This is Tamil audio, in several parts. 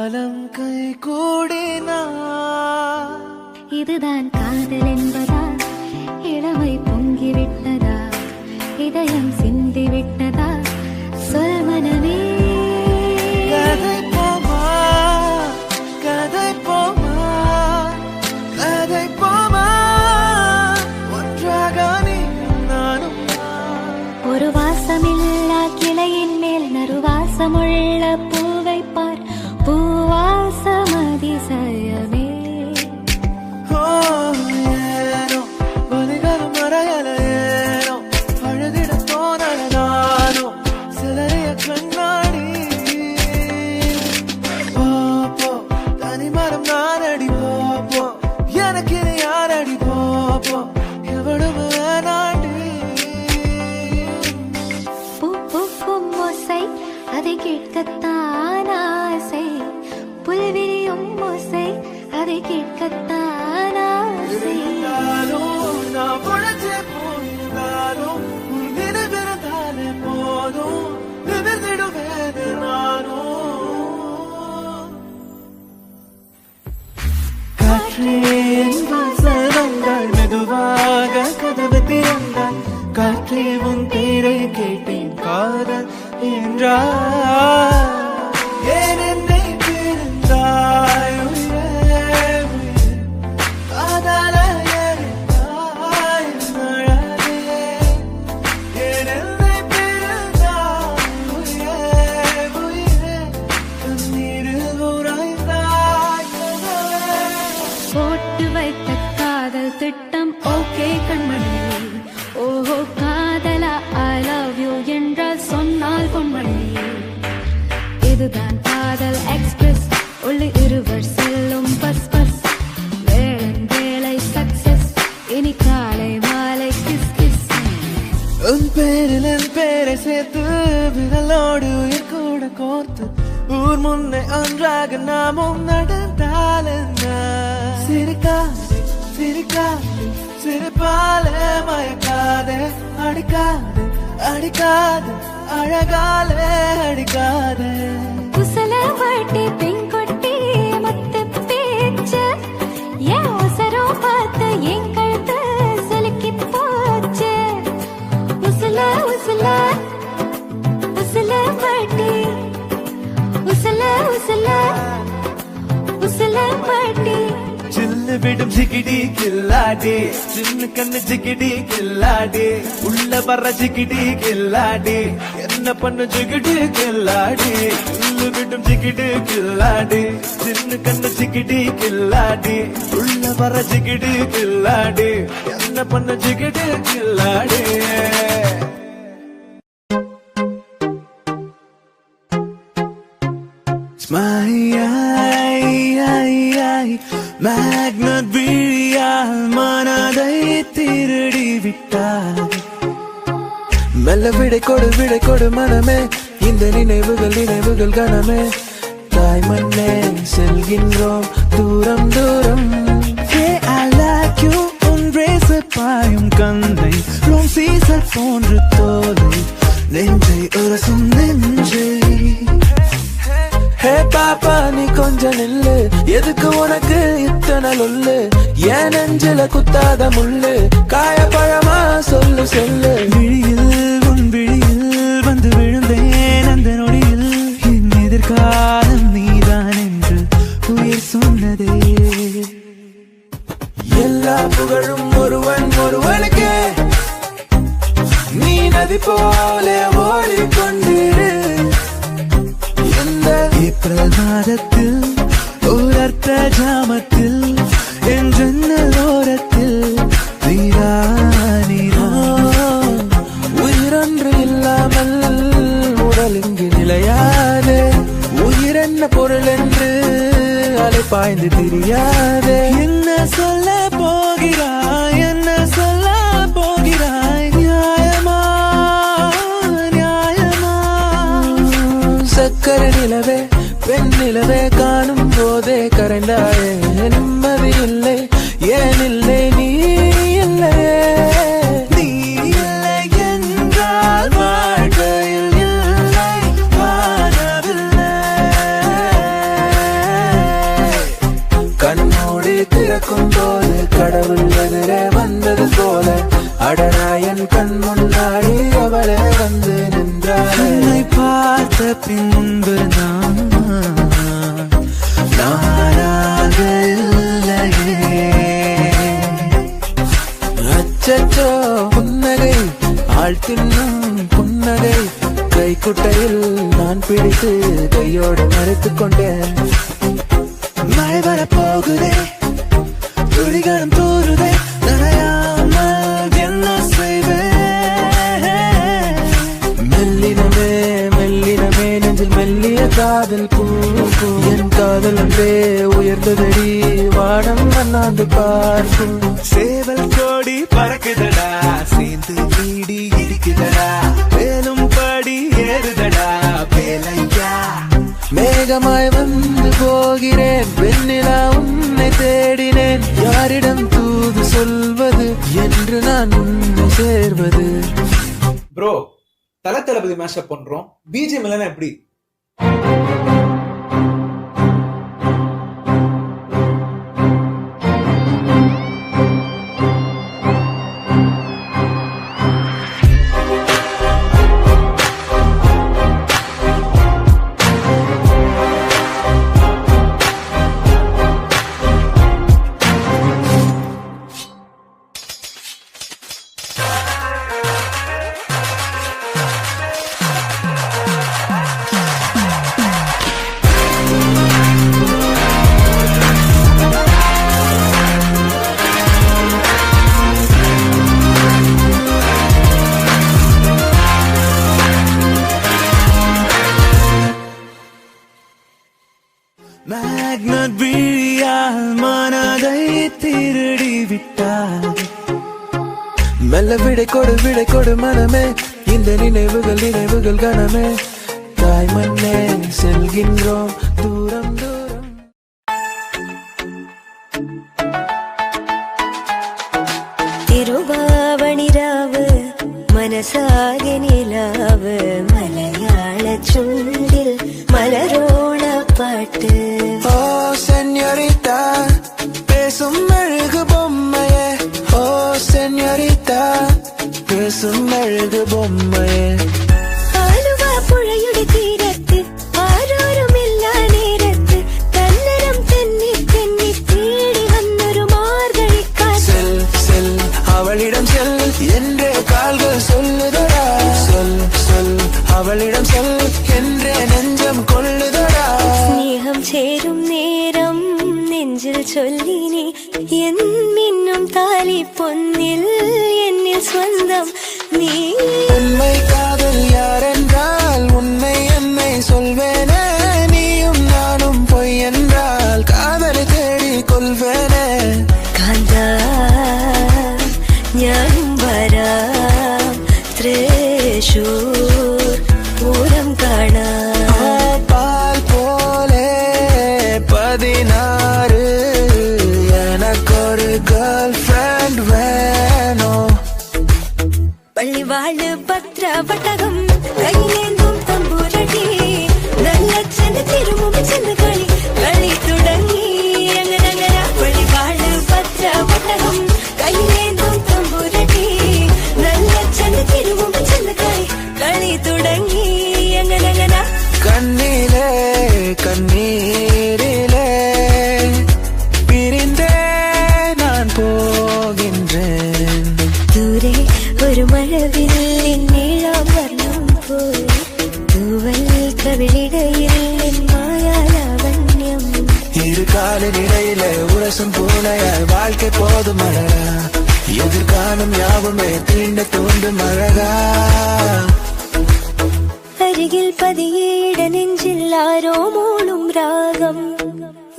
காலம் கை கூடினா இதுதான் காதல் என்பதா இளமை பொங்கிவிட்டதா இதயம் சிந்திவிட்டதா சொல் மனமே கதை போமா கதை போமா கதை போமா ஒன்றாக நீயும் நானும் ஒரு வாசமில்லா கிளையின் மேல் நறுவாசமுள்ள பூவை பார் பூவாசம் அதிசயமே ஏனோ வலிகளும் மறையல ஏனோ அழுதிட தோணல நானோ சிலரைய கண்ணாடி போப்போ தனிமரம் நானடி போப்போ எனக்கு இது யாரடி போப்போ எவ்வளவு வேணாண்டி பூ பூக்கும் ஓசை அதை கேட்கத்தான் ஆசை புல்விரியும் ஓசை அதை கேட்கத்தான் ஆசை நான் பொழைச்சே போயிருந்தாலும் உன் நினைவிருந்தாலே போதும் நிமிர்ந்திடுவேது நானும் காற்றே என் வாசல் வந்தாள் மெதுவாக கதவு திறந்தாள் காற்றே உன் பேரை கேட்டேன் காதல் என்றார் ஏன் என்னை பிரிந்தாய் உயிரே உயிரே காதல எரிந்தாய் மழலே ஏன் என்னை பிரிந்தாய் உயிரே உயிரே கண்ணீரில் உறைந்தாய் கதவே போட்டு வைத்த காதல் திட்டம் ஓகே கண்மணி ஓஹோ காதலா ஐ லவ் யூ என்றால் சொன்னால் பொன்மணி இதுதான் காதல் எக்ஸ்பிரஸ் உள்ளே இருவர் செல்லும் பஸ் பஸ் வேளை சக்சஸ் இனி காலை மாலை கிஸ் கிஸ் உன் பேரில் என் பேரை சேர்த்து விரலோடு உயிர் கூட கோர்த்து ஊர் முன்னே ஒன்றாக நாமும் நடந்தால் என்ன சிரிக்காதே சிரிக்காதே சிரிப்பாலே மயக்காதே அடிக்காதே அடிக்காதே அழகாலே அடிக்காதே குசல வாட்டி பெண்கொட்டி மொத்த பேச்சு ஏன் அவசரம் பார்த்து என் கழுத்து சிலுக்கி போச்சு உசல உசல உசல வாட்டி உசல உசல உசல வாட்டி சில்லு விடும் ஜிகிடி கில்லாடி சின்ன கண்ணு ஜிகிடி கில்லாடி உள்ள வர்ற ஜிகிடி கில்லாடி என்ன பண்ண ஜிகிடி கில்லாடி சில்லு விடும் ஜிகிடி கில்லாடி சின்ன கண்ணு ஜிகிடி கில்லாடி உள்ள வர்ற ஜிகிடி கில்லாடி என்ன பண்ண ஜிகிடி கில்லாடி மேக்னட் விழியால் மனதை திருடி விட்டார் மெல்ல விடை கொடு மனமே இந்த நினைவுகள் கனமே தாய் மண்ணே செல்கின்றோம் தூரம் தூரம் I like you உன் ரேசர் பாயும் கந்தை ரோம் சீசல் போன்று தோலை நெஞ்சை உரசும் நெஞ்சை ஹே பாப்பா நீ கொஞ்சம் நில்லு எதுக்கு உனக்கு இத்தனை லொல்லு ஏன் நெஞ்சில குத்தாத முள்ளு காயப்பழமா சொல்லு சொல்லு விழியில் உன் விழியில் வந்து விழுந்தேன் அந்த நொடியில் என் எதிர்காலம் நீதான் என்று உயிர் சொன்னதே எல்லா புகழும் ஒருவனுக்கு நீ நதி போல ஓடிக்கொண்டிரு ஏப்ரல் மாதத்தில் உலர்த்த ஜாமத்தில் என் ஜன்னல் ஓரத்தில் நீரா நீரா உயிரொன்று இல்லாமல் உடல் இங்கு நிலையாது உயிர் என்ன பொருள் என்று அலைப்பாய்ந்து தெரியாது என்ன சொல்ல போகிறாய் என்ன சொல்ல போகிறாய் நியாயமா நியாயமா சக்கரை நிலவே பெண் நிலவே காணும் போதே கரைந்தாயே நிம்மதி இல்லை ஏன் இல்லை நீ இல்லையே நீ இல்லை என்றால் வாழ்க்கையில் இல்லை வாழவில்லை கடவுள் எதிரே வந்தது போல அடராயன் கண் முன்னாடி அவளே வந்து நின்றாள். என்னை பார்த்த பின்பு நானாக இல்லையே. அச்சச்சோ புன்னகை ஆள் தின்னும் புன்னகை கைக்குட்டையில் நான் பிடித்து கையோடு மறைத்துக் கொண்டேன். மழை வரப்போகுதே துளிகளும் தூருதே நனையாமல் என்ன செய்வேன். மெல்லினமே மெல்லினமே நெஞ்சில் மெல்லிய காதல் பூ என் காதல் அன்றே உயர்ந்ததடி வானம் அண்ணாந்து பார்க்கும். சேவல் கோடி பறக்குதடா சேர்ந்து இடி இடிக்குதடா வேலும் படி ஏறுதடா வேலையா. மேகமாய் வந்து போகிறேன் வெண்ணிலா உன்னை தேடினேன் யாரிடம் தூது சொல்வது என்று நான் உன்னை சேர்வது. ப்ரோ தல தளபதி மேஷப் பண்றோம் பிஜிஎம் இல்லைன்னா எப்படி? மேக்னட் விழியால் மனதை திருடி விட்டார். மெல்ல விடை கொடு மனமே இந்த நினைவுகள் கனமே தாய் மண்ணே செல்கின்றோம் தூரம் தூரம். തിരുവാവണിരാവ് മനസാകെ നിലാവ് മലയാള ചുണ്ടിൽ മലരോണ പാട്ട്. ஓ சென்யோரிட்டா பேசும் அழகு பொம்மையே ஓ சென்யோரிட்டா பேசும் அழகு பொம்மையே. ആലുവ പുഴയുടെ തീരത്ത് ആരോരുമില്ല നേരത്ത് തന്നരം തെന്നി തെന്നി തേടി വന്നൊരു മാർഗഴിക്കാറ്റ്. செல் செல் அவளிடம் செல் என்றே கால்கள் சொல்லுதடா சொல் சொல் அவளிடம் செல் என்றே நெஞ்சம் கொள்ளுதடா. സ്നേഹം ചേരും നേരം നെഞ്ചിൽ ചൊല്ലിനി എൻ മിന്നും താലി പൊന്നിൽ എന്നിൽ സ്വന്തം നീ. உண்மை காதல் யாரென்றால் உன்னை என்னை சொல்வேனே நீயும் நானும் பொய் என்றால் காதலை தேடி கொள்வேனே. കാന്താ ഞാനും വരാം തൃശൂർ പൂരം കാണാം. பால் போலே 16 எனக்கொரு கேர்ள் ஃப்ரெண்ட் வேணும். പള്ളിവാള് ഭദ്രവട്ടകം കൈയിലേന്തും തമ്പൂരടി നല്ല ചെന്ന് തിരുമുമ്പ് ചെന്ന് കളി കളി തുടങ്ങി അങ്ങനെ പള്ളിവാള് ഭദ്രവട്ടകം കൈയിലേന്തും തമ്പൂരടി നല്ല ചെന്ന് തിരുമുമ്പ് ചെന്ന് കളി കളി തുടങ്ങി അങ്ങനെ. கண்ணிலே கண்ணீரிலே பிரிந்தே நான் போகின்றேன். ദൂരെ ഒരു മഴവില്ലിൻ നീളം വർണ്ണം പോയി തൂവൽ കവിളിടയിൽ എൻ മായാലാവണ്യം. இரு காலின் இடையிலே உரசும் பூனையாய் வாழ்க்கை போதும் அழகா எதிர்காலம் யாவுமே தீண்ட தூண்டும் அழகா. അരികിൽ പതിയേട നെഞ്ചിൽ ആരോ മൂളും രാഗം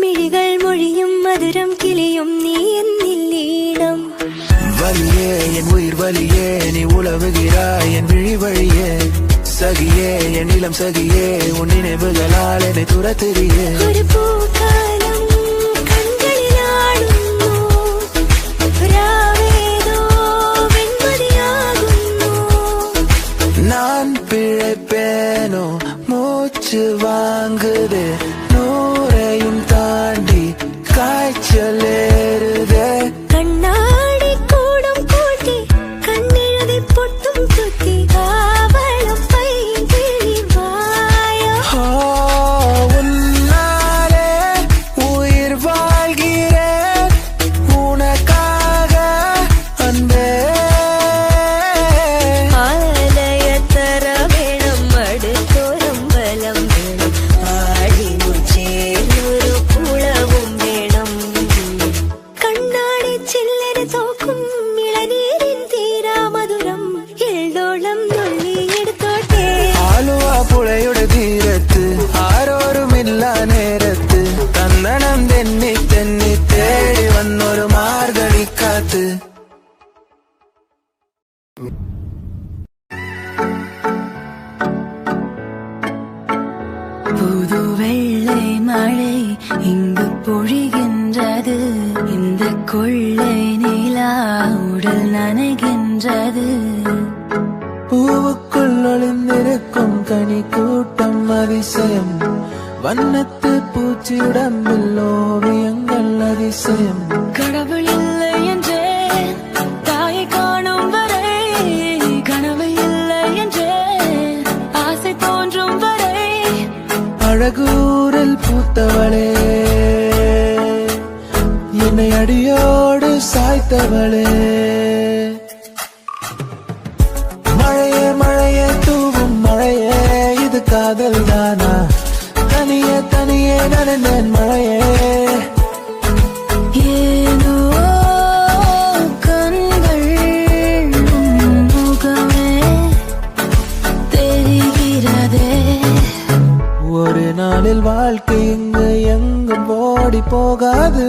മിഴികൾ മൊഴിയും മധുരം കിളിയും നീ എന്നില്ലീണം. வலியே என் உயிர் வலியே நீ உலவுகிறாய் என் விழி வழியே சகியே என் இளம் சகியே உன் நினைவுகளால் என்னை துரத்துறியே. ഒരു പൂക്കാലം കൺകളിലാടുന്നു രാവേതോ വെൺമതിയാകുന്നു. நான் பிழைப்பேனோ மூச்சு வாங்குதே 100ஐயும் தாண்டி காய்ச்சல் ஏறுதே. കണ്ണ புது வெள்ளை மழை இங்கு பொழிகின்றது. இந்த கொள்ளை நிலா உடல் நனைகின்றது. பூவுக்குள் ஒளிந்திருக்கும் கனி கூட்டம் அதிசயம். வண்ணத்து பூச்சி உடம்பில் ஓவியங்கள் அதிசயம். கடவுள் இல்லை என்றேன் தாயை காணும் வரை. கனவு இல்லை என்றேன் ஆசை தோன்றும் வரை. அழகூரில் பூத்தவளே, என்னை அடியோடு சாய்த்தவளே. மழையே மழையே தூவும் மழையே, இது காதல் தானா? தனியே தனியே நடந்தேன் மழையே. ஏனோ கண்கள் முகமே தெரிகிறதே. ஒரு நாளில் வாழ்க்கை இங்கு எங்கும் ஓடி போகாது.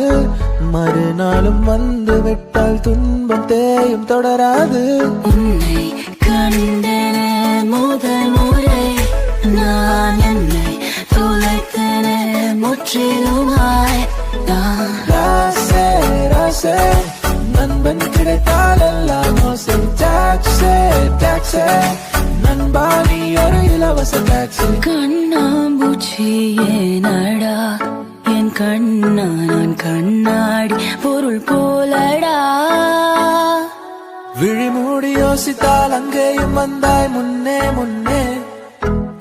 மறுநாளும் வந்து விட்டால் துன்பம் தேயும் தொடராது. உன்னை கண்டேனே முதல் முறை, நான் என்னை தொலைத்தேனே முற்றிலுமாய். ராசே ராசே, நண்பன் கிடைத்தால் எல்லாம் மோசை. டாக்ஸே டாக்ஸே, நண்பா நீ ஒரு இலவச டாக்ஸி. கண்ணாம்பூச்சியே நடா என் கண்ணா, நான் கண்ணாடி பொருள் போலடா. விழிமூடி யோசித்தால் அங்கேயும் வந்தாய் முன்னே முன்னே.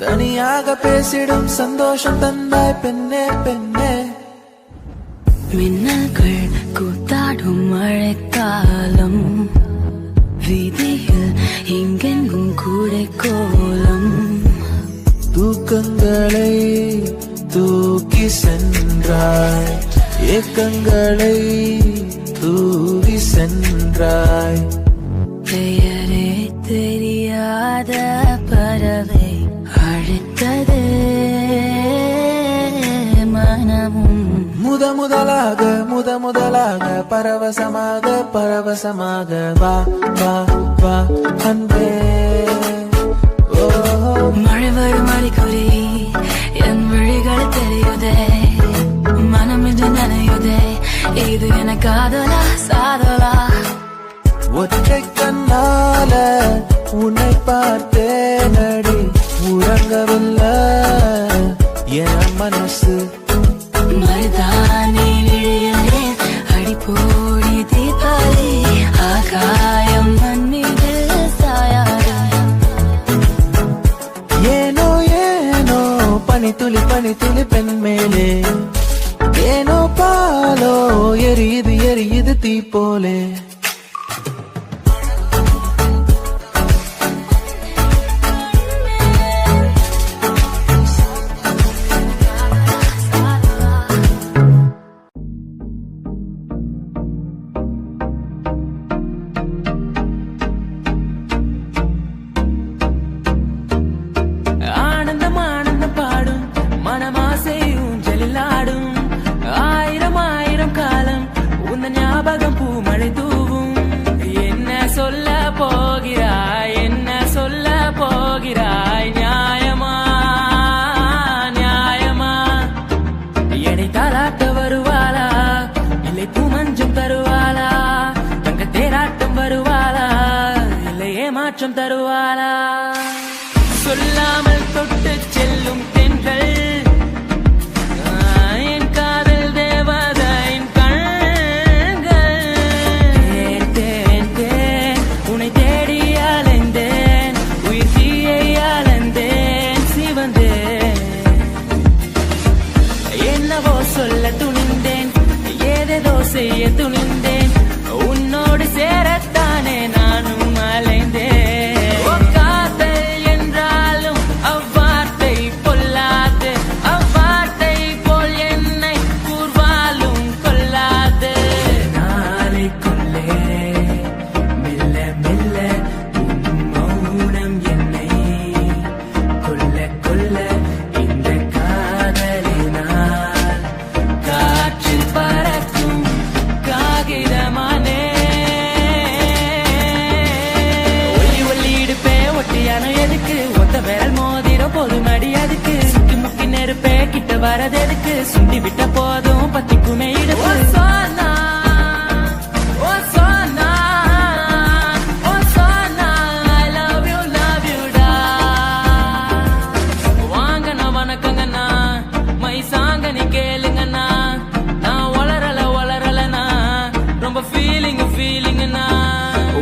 தனியாக பேசிடும் சந்தோஷம் தந்தாய் பெண்ணே பெண்ணே. மின்னல்கள் கூத்தாடும் மழைக்காலம், வீதியில் எங்கெங்கும் கூடை கோலம். தூக்கங்களை தூக்கி சென்றாய், ஏக்கங்களை தூவி சென்றாய். பெயரே தெரியாத பறவை அழைத்தது மனமும். முதலாக பரவசமாக பரவசமாக வா வா வா அன்பே. மழை வரும் அடிக்குறி என் விழிகள் தெரியுதே. மனம் இது நனையுதே, இது என காதலா சாதலா. ஒற்றை கண்ணால உன்னை பார்த்தேனடி, உறங்கவில்லை என் மனசு. மருதானி விழியிலே அடிப்போடி தீபாவளி, ஆகாயம் மண் மீது சாயாதா. ஏனோ ஏனோ பனி துளி பெண் மேலே. ஏனோ பாலோ எரியுது தீ போலே. மாற்றம் தருவாளா? சொல்லாமல் தொட்டு செல்லும் தென்றல் என் காதல் தேவதையின் கண்கள். தேன் தேன் உன்னை தேடி அலைந்தேன், உயிர் தீயை அலைந்தேன் சிவந்தேன். என்னவோ சொல்ல துணிந்தேன், ஏதேதோ செய்ய துணிந்தேன், உன்னோடு சேரத்தானே நானும் அலைந்தேன். காதல் என்றாலும் அவ்வார்த்தை பொல்லாது, அவ்வார்த்தை போல் என்னை கூர்வாலும் கொல்லாது. நாளைக்குள்ளே மெல்ல மெல்ல உன் மௌனம் என்னை கொல்ல கொல்ல, இந்த காதலினால் காற்றில் பறக்கும் காகிதமானே. வரதெதுக்கு சுண்டி விட்ட போதும் பத்திக்குமே இடுப்பு சோனா ஓ சோனா ஓ சோனா I love you டா வாங்கண்ணா வணக்கங்கண்ணா மை சாங்க நீ கேளுங்கண்ணா நான் வளரலண்ணா ரொம்ப ஃபீலிங்னா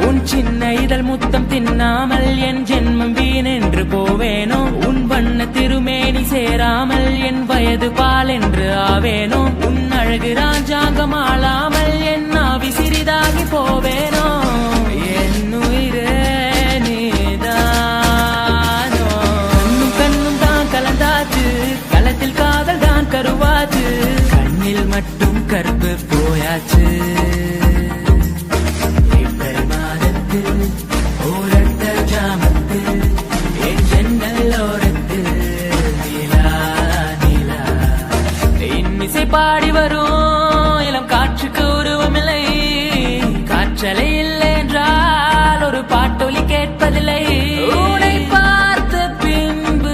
உன் சின்ன இதழ் முத்தம் தின்னாமல் என் ஜென்மம் வீணென்று போவேனோ உன் வண்ண திருமேனி சேராமல் என் வயது பால் என்று ஆவேனோ உன் அழகு ராஜாங்கம் ஆளாமல் என் ஆவி சிறிதாகி போவேனோ என் உயிரே நீதானோ கண்ணும் தான் கலந்தாச்சு களத்தில் காதல் தான் கருவாச்சு கண்ணில் மட்டும் கருப்பு போயாச்சு ஏப்ரல் மாதத்தில் ஓரட்ட ஜாமத்தில் என் ஜன்னல் ஓரத்தில் நிலா நிலா இன்னிசை பாடி வரும் இளம் காற்றுக்கு உருவமில்லை காற்றலை இல்லை என்றால் ஒரு பாட்டொலி கேட்பதில்லை உன்னை பார்த்த பின்பு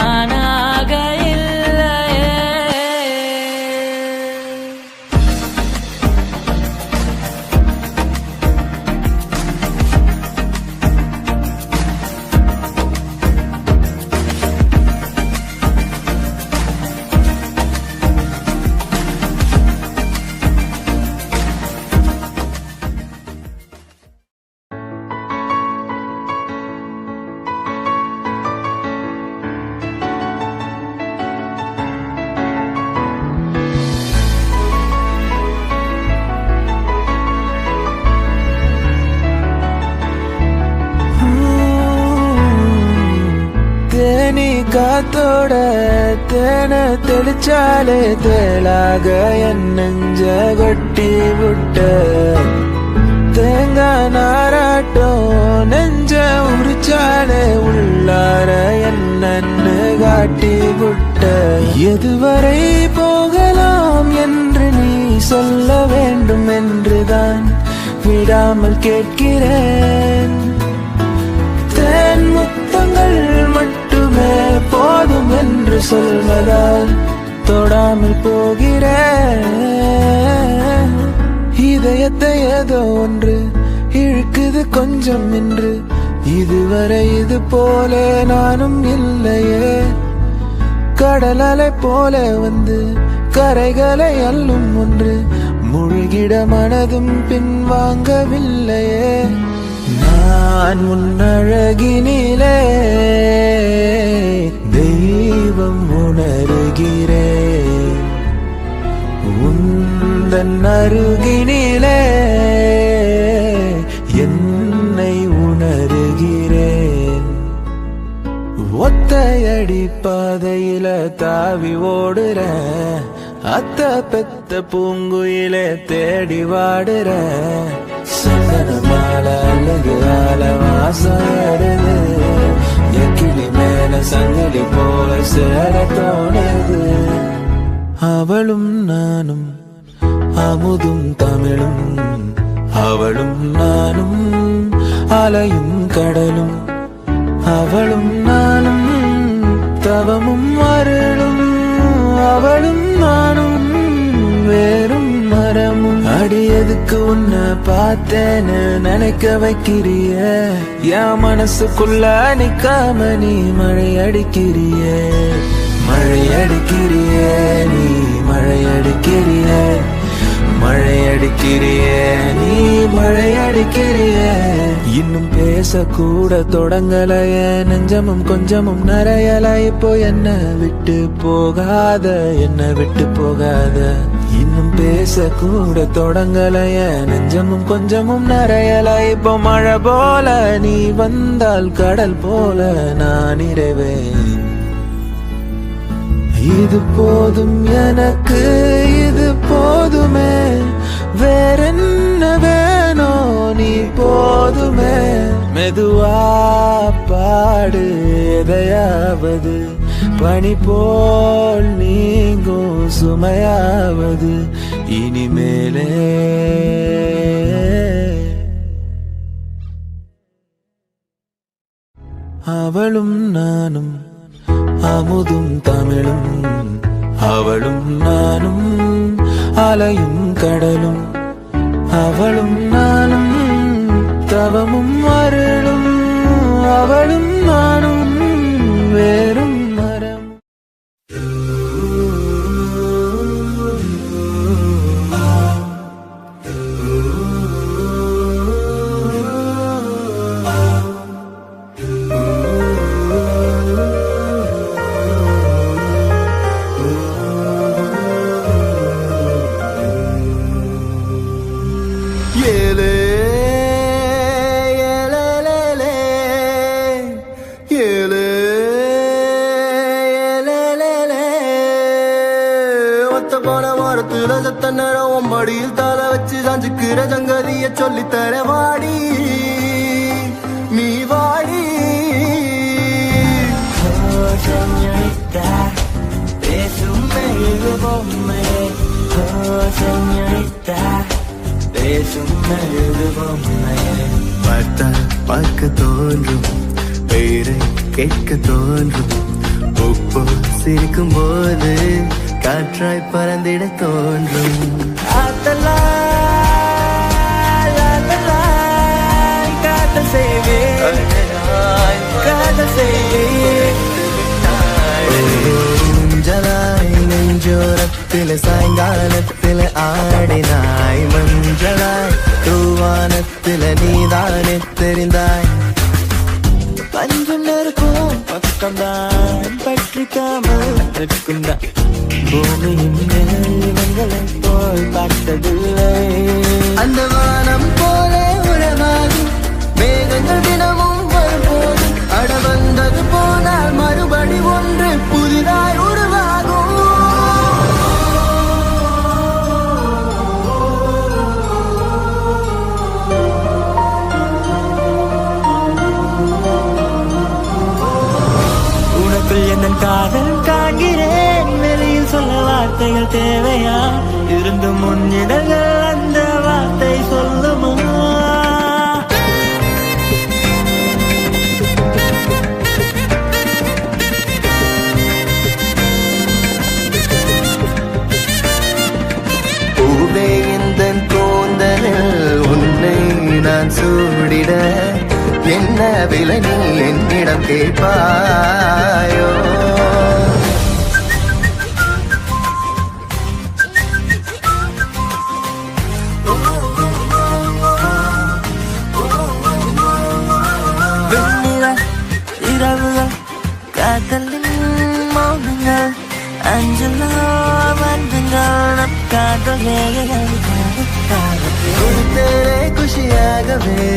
நானாக இல்லையே தேனி காத்தோட தேன தெளிச்சாலே தேளாக என் நெஞ்ச கொட்டி விட்ட தேங்காய் நாராட்டம் நெஞ்ச உரிச்சாலே உள்ளார என்னன்னு காட்டி விட்ட எதுவரை போகலாம் என்று நீ சொல்ல வேண்டும் என்றுதான் விடாமல் கேட்கிறேன் தேன் முத்தங்கள் மட்டுமே போதும் என்று சொல்வதால் தொடாமல் போகிறேன் இதயத்தை ஏதோ ஒன்று இழுக்குது கொஞ்சம் என்று இதுவரை இது போல நானும் இல்லையே கடல் அலை போல வந்து கரைகளை அள்ளும் ஒன்று முழுகிட மனதும் பின்வாங்கவில்லையே நான் உன்னழகினிலே தெய்வம் உணர்கிறேன் உந்தன் அருகினிலே என்னை உணர்கிறேன் ஒத்தையடி பாதையில தாவி ஓடுறேன் அத்த பெத்த பூங்குயிலே தேடி வாடுறேன் சந்தன மாலை அழகு ஆல வாசம் ஏறுது என் கிளி மேல சங்கிலி போல சேர தோணுது அவளும் நானும் அமுதும் தமிழும் அவளும் நானும் அலையும் கடலும் அவளும் நானும் தவமும் அருளும் அவளும் நானும் வேறும் மரமும் அடியதுக்கு உன்னை பார்த்தேன்னு நினைக்க வைக்கிறிய என் மனசுக்குள்ள நிக்காம நீ மழை அடிக்கிறிய மழை அடிக்கிறிய நீ மழை அடிக்கிறிய மழை அடிக்கிறிய நீ மழை அடிக்கிறிய இன்னும் பேசக்கூட தொடங்கலைய நெஞ்சமும் கொஞ்சமும் நிறையல இப்போ என்ன விட்டு போகாத என்ன விட்டு போகாத இன்னும் பேசக்கூட தொடங்கலைய நெஞ்சமும் கொஞ்சமும் நிறையல இப்போ மழை போல நீ வந்தால் கடல் போல நான் நிறைவேன் இது போதும் எனக்கு இது போதுமே வேறென்ன வேணோ நீ போதுமே மெதுவா பாடு எதையாவது பனி போல் நீங்கும் சுமையாவது இனிமேலே அவளும் நானும் அமுதும் தமிழும் அவளும் நானும் அலையும் கடலும் அவளும் நானும் தவமும் அருளும் அவளும் நானும் வேறும் மரம். மடியில் தல வச்சு சாஞ்சுக்கிற சங்கதிய சொல்லித்தர வாடி நீ வாடி. Señorita, பேசும் மெழுகு பொம்மை. Señorita, பேசும் மெழுகு பொம்மை. பார்த்தால் பார்க்க தோன்றும், பெயரை கேட்க தோன்றும், உப்பு சிரிக்கும் போது காற்றாய் பறந்திட தோன்றும். காதல் செய்வேன், காதல் செய்வேன். மஞ்சளாய் நெஞ்சோரத்தில் சாயங்காலத்தில் ஆடினாய், மஞ்சளாய் தூவானத்தில் நீதானே தெரிந்தாய். பஞ்சம் நெருக்கும் பக்கம்தான் பற்றிக்காமல் இருக்கும்தான். பூமியின் மேல் இவங்களை போல் பார்த்ததில்லை. அந்த வானம் போல உறவாகும் மேகங்கள் தினமும் வரும்போது அட வந்தது போனால் மறுபடி ஒன்று புதிதாய் உருவாகும். உனக்குள் என் காதல் காண்கிறேன், வெளியில் சொல்ல வார்த்தைகள் தேவையா? இருந்து முன்னிடங்கள் அந்த வார்த்தை சொல்லுமா? பூவே இந்த கூந்தலில் உன்னை நான் சூடிட என்ன விலை நீ என்னிடம் கேட்பாயோ? இரவுகள் காதலின் மௌனங்கள் அஞ்சலோ வந்தங்கள் நம் காதல் கொடுத்தேனே குஷியாகவே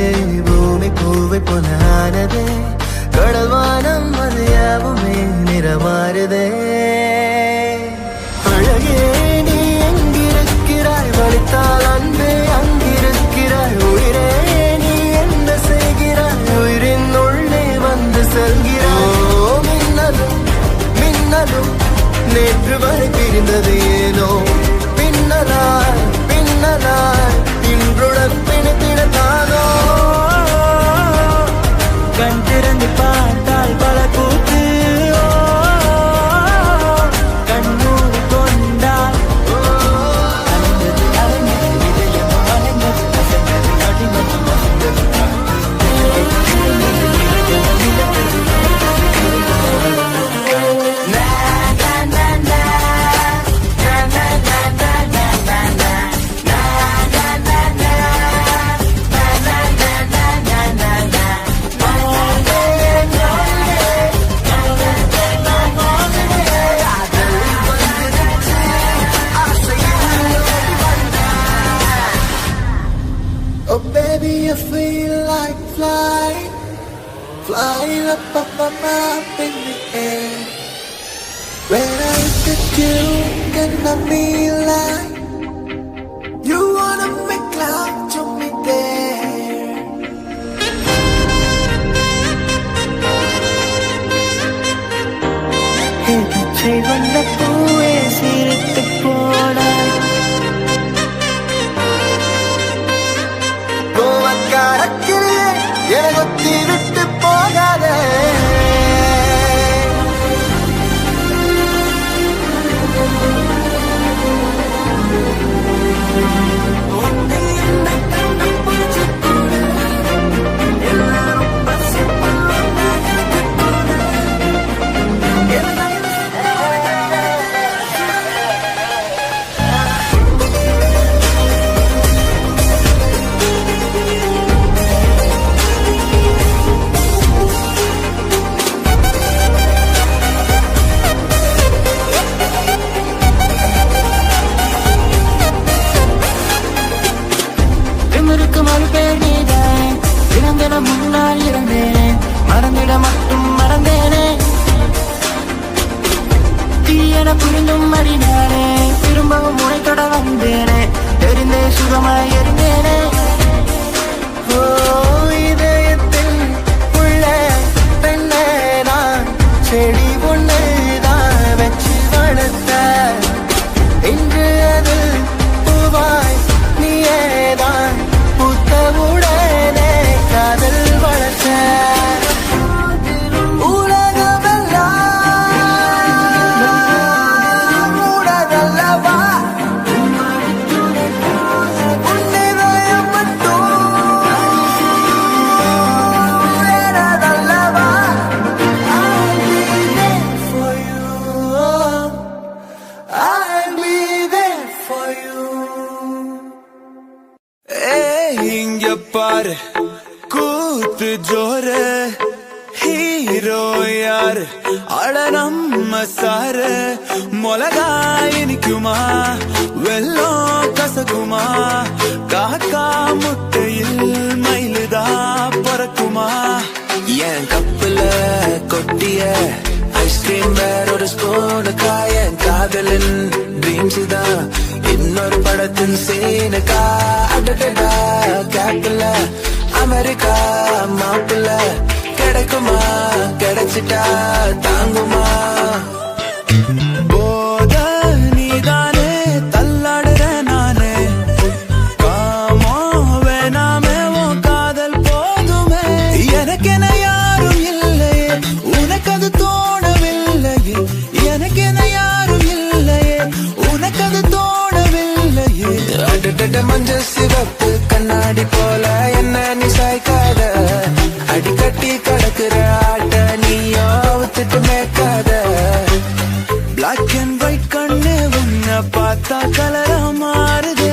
பூமி பூவை போனானதே, கடல் வானம் அது யாவுமே நிறமாறுதே. அழகே நீ எங்கிருக்கிறாய், வலித்தால் அன்பே அங்கிருக்கிறாய். உயிரே நீ என்ன செய்கிறாய், உயிரின் உள்ளே வந்து செல்கிறாய். மின்னலும் மின்னலும் நேற்று வரை பிரிந்தது ஏனோ, பின்னலாய் பின்னலாய் இன்றுடன் பிணைத்திடத்தானோ. கண் திறந்து பார்த்தால் பல கூத்து, கண்ணூர் கொண்டால் அலைந்தது அலைந்தது இதயம் அலைந்தது அசைந்தது அடிமதி அசைந்தது. Oh baby, I feel like flying, flying up in the air. When I look at you, can I feel like you wanna make love to me there? பச்சை வந்த பூவே சிரித்து போனாய். கோவக்காரக்கிலே என கொத்தி விட்டு போகாதே. என புரிந்தும் அறிஞரே திரும்பவும் முனைத்தொட வந்தேனே தெரிந்தே சுகமாய் இருந்தேனே ஓ இதயத்தில் உள்ள பெண்ணே நான் செடி பொண்ணு தான் வச்சு வளர்த்த இன்று அது பூவாய் நீயேதான் புத்தவுடனே காதல் வளர்த்த இங்க பாரு கூத்து ஜோரு ஹீரோ யாரு அட நம்ம சாரு மொளகாய் இனிக்குமா வெள்ளம் கசக்குமா காக்கா முட்டையில் மயிலுதா பறக்குமா என் கப்புல கொட்டிய ஐஸ்கிரீம் வேற ஒரு ஸ்பூனுக்கா என் காதலின் ட்ரீம்ஸ் தான் இன்னொரு படத்தின் சீனுக்கா அடடா கேப்பில அமெரிக்கா மாப்பிள்ள கிடைக்குமா கிடைச்சிட்டா தாங்குமா போத நீதானே தள்ளாடுற நானே காமோ வேணாமே உன் காதல் போதுமே எனக்கென யாரும் இல்லையே உனக்கு அது தோணவில்லையே எனக்கென யாரும் இல்லையே உனக்கு அது தோணவில்லையே அடடட மஞ்சள் சிவப்பு கண்ணாடி போல என்ன நீ சாய்க்காத அடிக்கட்டி கடக்குற ஆட்ட நீயோ விட்டுட்டு மேய்க்காத பிளாக் அண்ட் ஒயிட் கண்ணு உன்னை பார்த்தா கலரா மாறுதே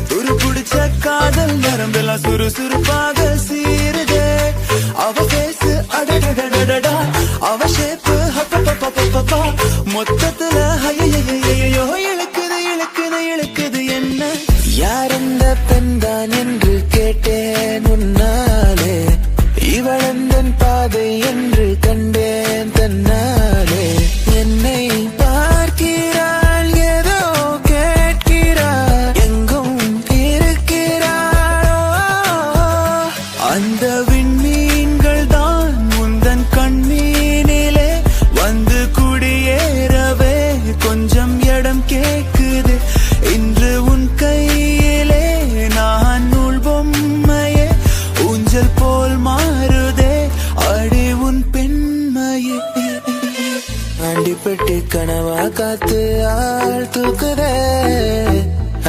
துரு பிடிச்ச காதல் நரம்பெல்லாம் சுறுசுறுப்பாக சீருதே அவ பேசு அடடடடடா அவ ஷேப்பு ஹப்பப்பப்பப்பப்பா மொத்தத்துல ஐயையோ இழுக்குது இழுக்குது இழுக்குது என்ன யார் அந்த பெண்தான் என்று கேட்டேன் உன்னாலே இவளந்தன் பாதை என்று கண்டேன் தன்னாலே என்னை பார்க்கிறாள் ஏதோ கேட்கிறாள் எங்கும் இருக்கிறாளோ அந்த விண்மீன்கள் தான் முந்தன் கண்மீனிலே வந்து குடியேறவே கொஞ்சம் இடம் கேக்குது இன்று உன் கையிலே நான் நூல் பொம்மையே ஊஞ்சல் போல் மாறுதே அடி உன் பெண்மையே அண்டிப்பட்டு கனவா காத்து ஆள் தூக்குதே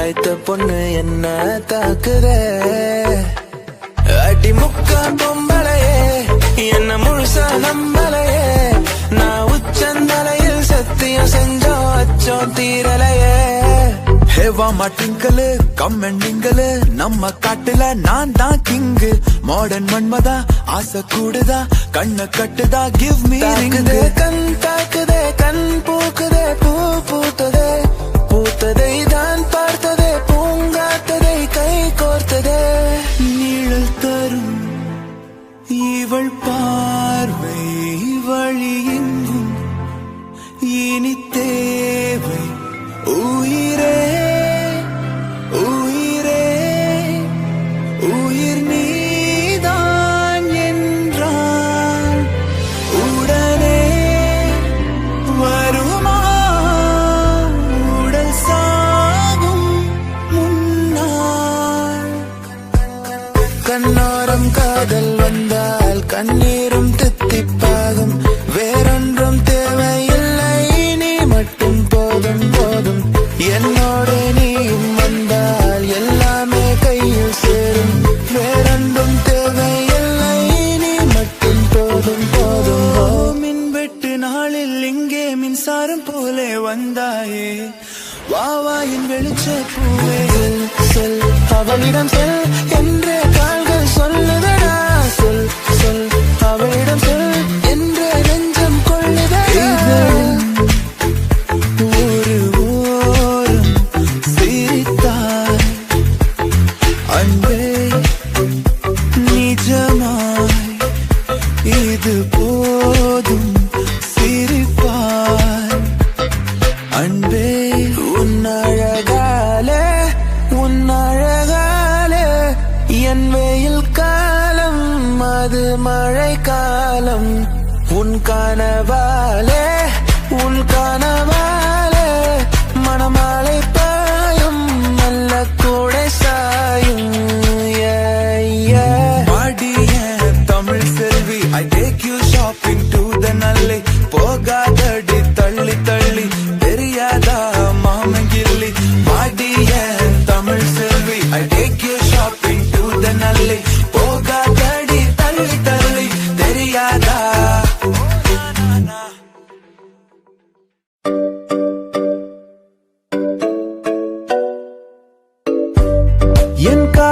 ஐத்த பொண்ணு என்ன தாக்குதே அடி முக்கா பொம்பளையே என்ன முழுசா நம்பலையே நான் உச்சந்தலையில் சத்தியம் செஞ்சோம் அச்சோம் தீரலையே ஹேவா மாட்டிங்கலு கம்மெண்டிங்கலு நம்ம காட்டுல நான் தான் கிங்கு மாடர்ன் மன்மதா ஆசை கூடுதா கண்ண கட்டுதா கிவ் மீ தாக்குதே கண் தாக்குதே கண் பூக்குதே பூ பூத்ததே பூத்ததை தான் பார்த்ததே பூங்காத்ததை கை கோர்த்ததே நீழல் தரும் இவள் பார்வை வழி எங்கும் இனி தேவை உயிரே உயிரே உயிர் நீதான் என்றால் உடனே வருமா உடல் சாகும் முன்னால் கண்ணோரம் காதல் வந்தால் கண்ணீரும் தித்திப்பாகும் வேறொன்றும் தேவையில்லை நீ மட்டும் போதும் போதும் என்னோட நீயும் வந்தால் எல்லாமே கையில் சேரும் வேறொன்றும் தேவையில்லை நீ மட்டும் போதும் போதும் மின்வெட்டு நாளில் இங்கே மின்சாரம் போலே வந்தாயே வாவாயின் வெளிச்ச பூவே சொல் அவளிடம் செல் என்றே கால்கள் சொல்லுதடா சொல் சொல் அவளிடம் சொல் என்றே நெஞ்சம் கொள்ளுதடா ஒரு ஓரம் சிரித்தாய் அன்பே நிஜமாய் இது போதும் சிரிப்பாய்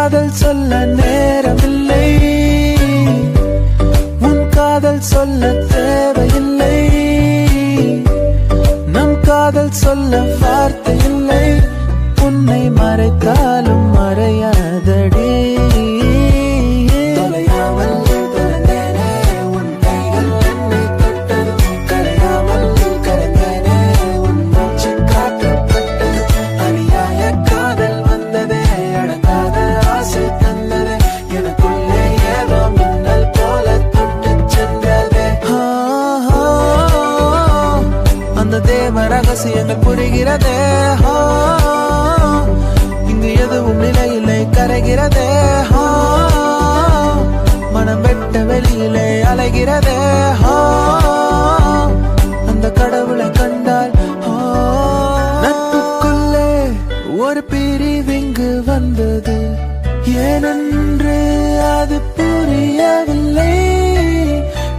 காதல் சொல்ல நேரமில்லை, உன் காதல் சொல்ல தேவையில்லை, நம் காதல் சொல்ல வார்த்தை இல்லை, உன்னை மறைத்தாலும் மறையாதடி. தொலையாமல் தொலைந்தேனே, உன் கைகள் என்னை தொட்டதும் கரையாமல் கரைந்தேனே, உன் மூச்சு காற்றப்பட்டது. அநியாய காதல் வந்ததே, அடங்காத ஆசை தந்ததே, எனக்குள்ளே ஏதோ மின்னல் போல தொட்டு சென்றதே. அந்த தேவ ரகசியங்கள் புரிகிறதே, இங்கு எதுவும் நிலையிலே கரைகிறதே, மனம் வெட்ட வெளியிலே அலைகிறதே, அந்த கடவுளை கண்டால் நட்புக்குள்ளே ஒரு பிரிவிங்கு வந்தது, ஏனென்று அது புரியவில்லை,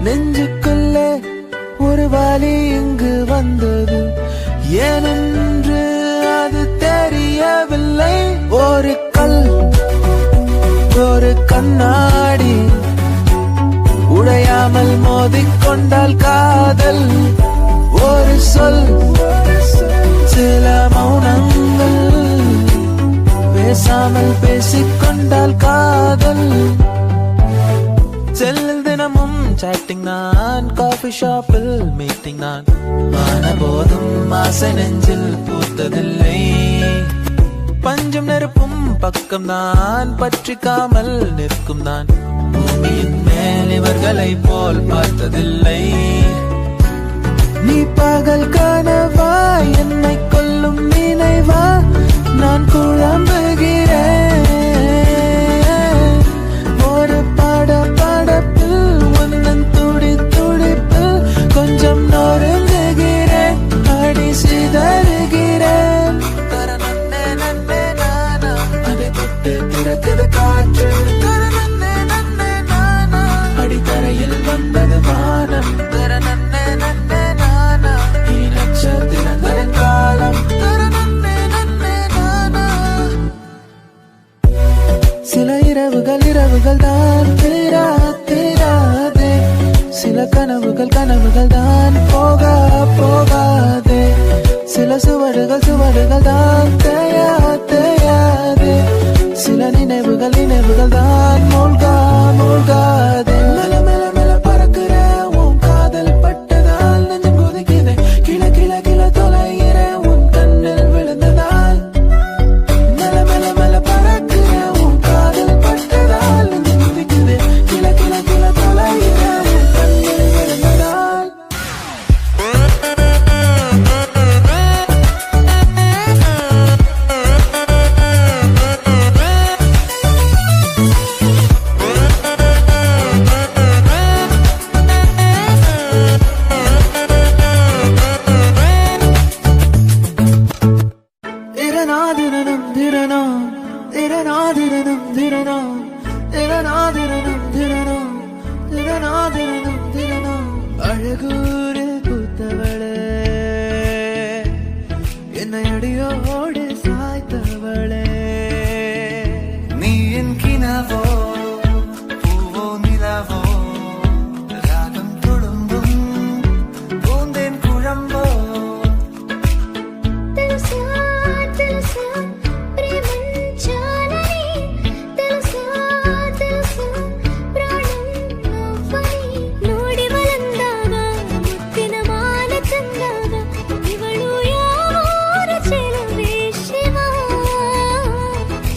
நெஞ்சுக்குள்ளே ஒரு வலி இங்கு வந்தது, ஏனென்று அது தெரியவில்லை. ஒரு கல் ஒரு கண்ணாடி உடையாமல் மோதிக்கொண்டால் காதல், ஒரு சொல் சில மௌனங்கள் பேசாமல் பேசிக்கொண்டால் காதல். செல்லில் தினமும் சாட்டிங் நான், காஃபி ஷாப்பில் மீட்டிங் நான், ஆன போதும் ஆசை நெஞ்சில் பூத்ததில்லை, பஞ்சும் நெருப்பும் பக்கம் நான், பற்றிக்காமல் நிற்கும் நான், பூமியின் மேல் இவர்களை போல் பார்த்ததில்லை. நீ பகல் கனவா, என்னை கொல்லும் நினைவா, நான் குழம்புகிறேன், ஒரு படப்பில் உன்னன் துடி துடிப்பில் கொஞ்சம் நொறுங்குகிறேன், அடி சிதறுகிறேன். தரநன்னே நன்னே நானா, அதை தொட்டு திறக்குது காற்று, தரநன்னே நன்னே நானா, அடித்தரையில் வந்தது வானம், தரநன்னே நன்னே நானா, நீ நட்சத்திரங்களின் காலம், தரநன்னே நன்னே நானா. சில இரவுகள் தான் தீராதே, சில கனவுகள் தான் போகாதே, சில சுவடுகள் தான் தேயாதே, சில நினைவுகள் தான் மூழ்காதே. மெல்ல மெல்ல மெல்ல பறக்கிற உன் காதல் பட்டதால் நெஞ்சம் கொதிக்குதே, கிள கிள கிள தொலைகிற உன் கண்ணில் விழுந்ததால். மெல்ல மெல்ல மெல்ல பறக்கிற உன் காதல் பட்டதால் நெஞ்சம் கொதிக்குதே, கிள கிள கிள தொலைகிற உன் கண்ணில் விழுந்ததால். அழகூரில் பூத்தவளே, என்னை அடியோடு சாய்த்தவளே, நீ என் கிணவோ பூவோ நிலவோ, ராகம் துளும்பும் பூந்தேன் குழம்போ. తెలుసా తెలుసా ప్రేమించాలని, తెలుసా తెలుసా ప్రాణం నువ్వని, ನೋಡಿ వలందాಗ ಮುತ್ತಿನ ಮಾನ ಚಂದಾಗ, ಇವಳು ಯಾರ ಚೆಲುವೆ ಶಿವ.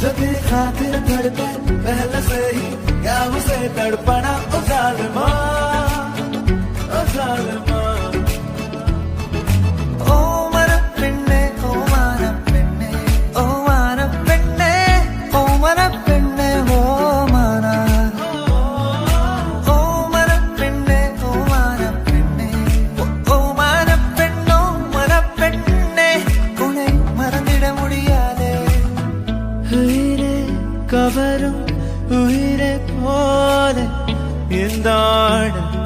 जो तेरे खातिर धड़के पहले से ही, क्या उसे तड़पना ओ जालिमा, ओ जालिमा. ഓ മനപ്പെണ്ണേ, ഓ മനപ്പെണ്ണേ, ഓ മനപ്പെണ്ണേ, ഓ മനപ്പെണ്ണേ, ഓ മന. ഓ മനപ്പെണ്ണേ, ഓ മനപ്പെണ്ണേ, ഓ മനപ്പെണ്ണോ മനപ്പെണ്ണേ, ഉന്നെ മറന്നിട முடியாதே. உயிரே கவரும் உயிரை போல இந்த ஆடல்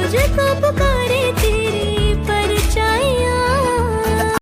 मुझे तो पुकार